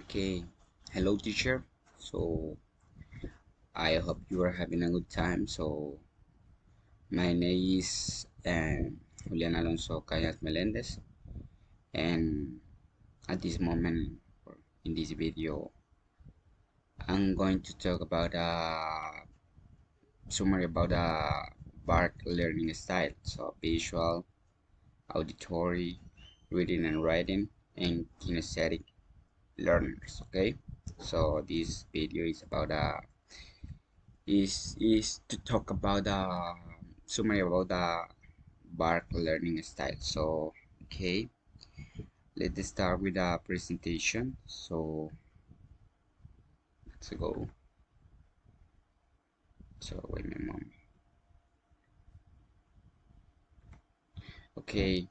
Okay, hello teacher. So I hope you are having a good time. So my name is Julian Alonso Cañas Melendez, and at this moment in this video, I'm going to talk about a summary about a VARK learning style. So visual, auditory, reading and writing, and kinesthetic learners. Okay, so this video is about a is to talk about the summary about the VARK learning style. So okay, let's start with the presentation. So let's go. So wait a moment. Okay,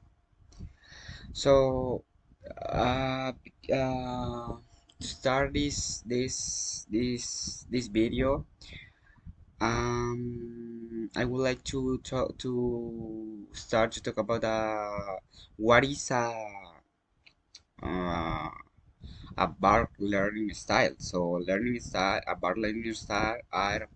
so uh, to start this video, I would like to start to talk about what is uh, a VARK learning style. So a VARK learning style are a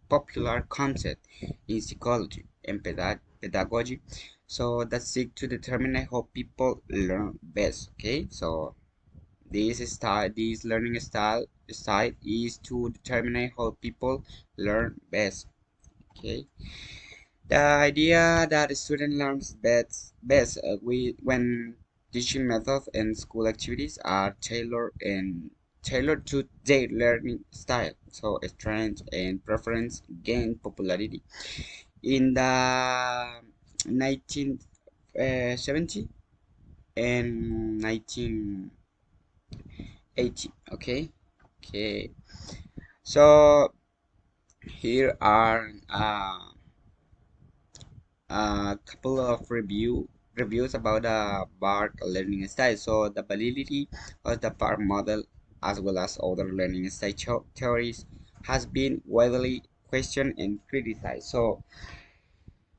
popular concept in psychology and pedagogy. So that seek to determine how people learn best. Okay, so this learning style is to determine how people learn best. Okay, the idea that a student learns when teaching methods and school activities are tailored to their learning style. So strengths and preference gain popularity in the 1970 and 1980. Okay, okay. So here are a couple of reviews about the VARK learning style. So the validity of the VARK model, as well as other learning style theories, has been widely questioned and criticized. So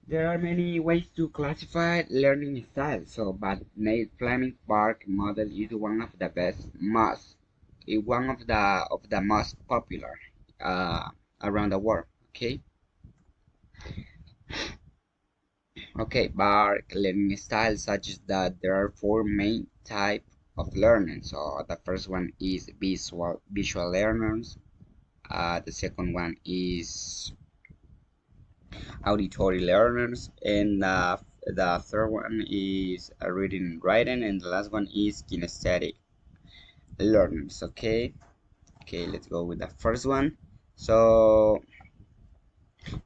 there are many ways to classify learning styles. So, but Nate Fleming's VARK model is one of the one of the most popular uh, around the world. Okay. Okay, VARK learning styles such that there are four main types of learning. So the first one is visual learners. The second one is auditory learners, and the third one is reading and writing, and the last one is kinesthetic learners. Okay, okay, let's go with the first one. So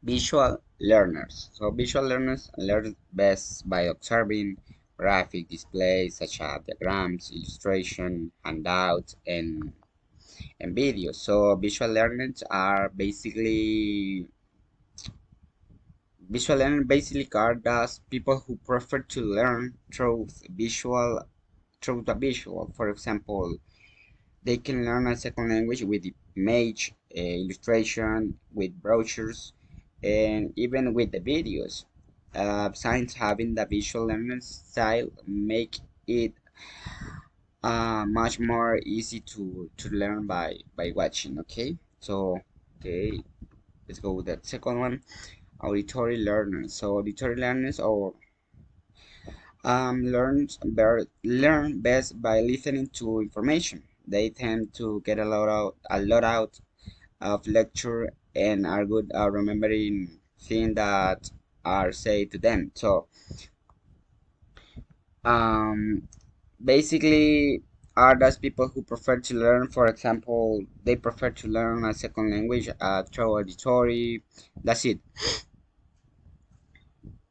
visual learners. So visual learners learn best by observing graphic displays such as diagrams, illustration, handouts, and videos. So visual learners basically are those people who prefer to learn through the visual. For example, they can learn a second language with image, illustration, with brochures, and even with the videos. Science having the visual learning style make it much more easy to learn by watching. Okay, so okay, let's go with the second one, auditory learners. So auditory learners or learn best by listening to information. They tend to get a lot out of lecture and are good at remembering things that are said to them. So um, basically are those people who prefer to learn. For example, they prefer to learn a second language through auditory. That's it.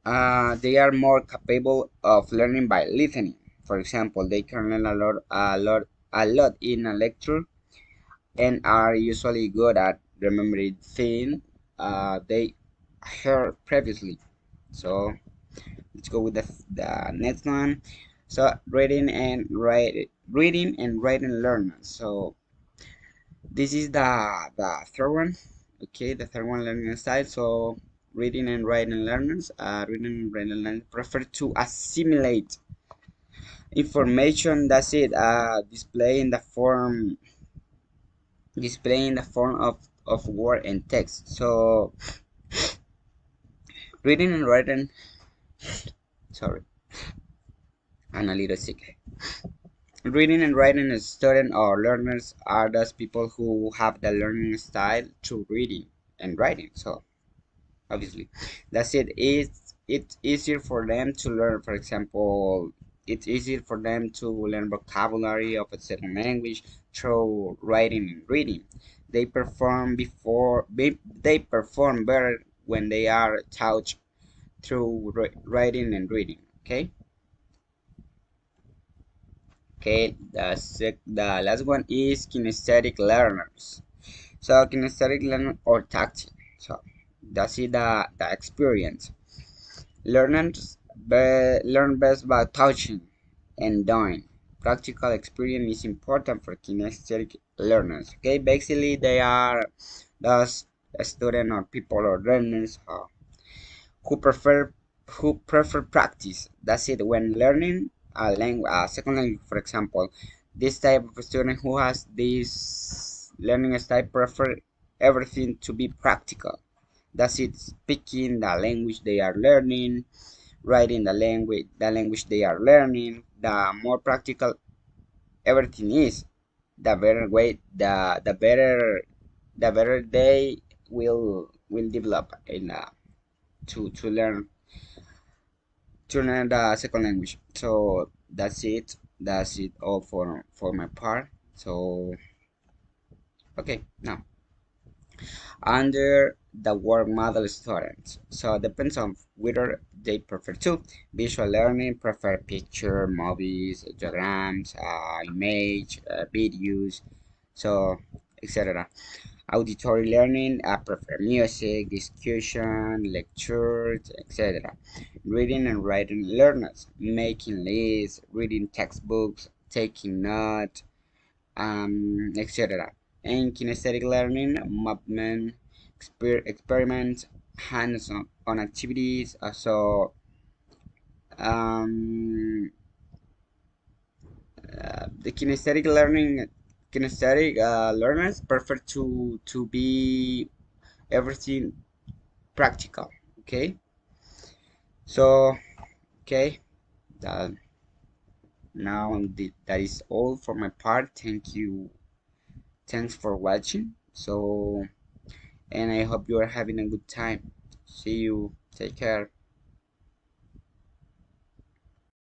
They are more capable of learning by listening. For example, they can learn a lot in a lecture and are usually good at remembering things they heard previously. So let's go with the next one. So reading and writing learners. So this is the third one. Okay, the third one, learning style. So reading and writing learners, reading and writing learners prefer to assimilate information. That's it. Display in the form display in the form of word and text. So reading and writing, sorry, I'm a little sick. Reading and writing as students or learners are those people who have the learning style through reading and writing. So obviously, that's it. It's easier for them to learn. For example, it's easier for them to learn vocabulary of a certain language through writing and reading. They perform better when they are taught through writing and reading. Okay. Okay, the last one is kinesthetic learners. So kinesthetic learner or tactile. So that's it, the experience. Learners learn best by touching and doing. Practical experience is important for kinesthetic learners. Okay, basically they are those students or people or learners who prefer who prefer practice. That's it. When learning a language, a second language, for example, this type of student who has this learning style prefer everything to be practical. That's it. Speaking the language they are learning, writing the language they are learning. The more practical everything is, the better way, the better they will develop in to learn the second language. So that's it all for my part. So okay, now under the work model students, so it depends on whether they prefer to visual learning, prefer picture, movies, diagrams, image, videos, so etc. Auditory learning, I prefer music, discussion, lectures, etc. Reading and writing learners, making lists, reading textbooks, taking notes, etc. And kinesthetic learning, movement, experiments, hands-on activities. Um, the kinesthetic learners prefer to be everything practical. Okay, so okay, that that is all for my part. Thank you, thanks for watching. So and I hope you are having a good time. See you, take care.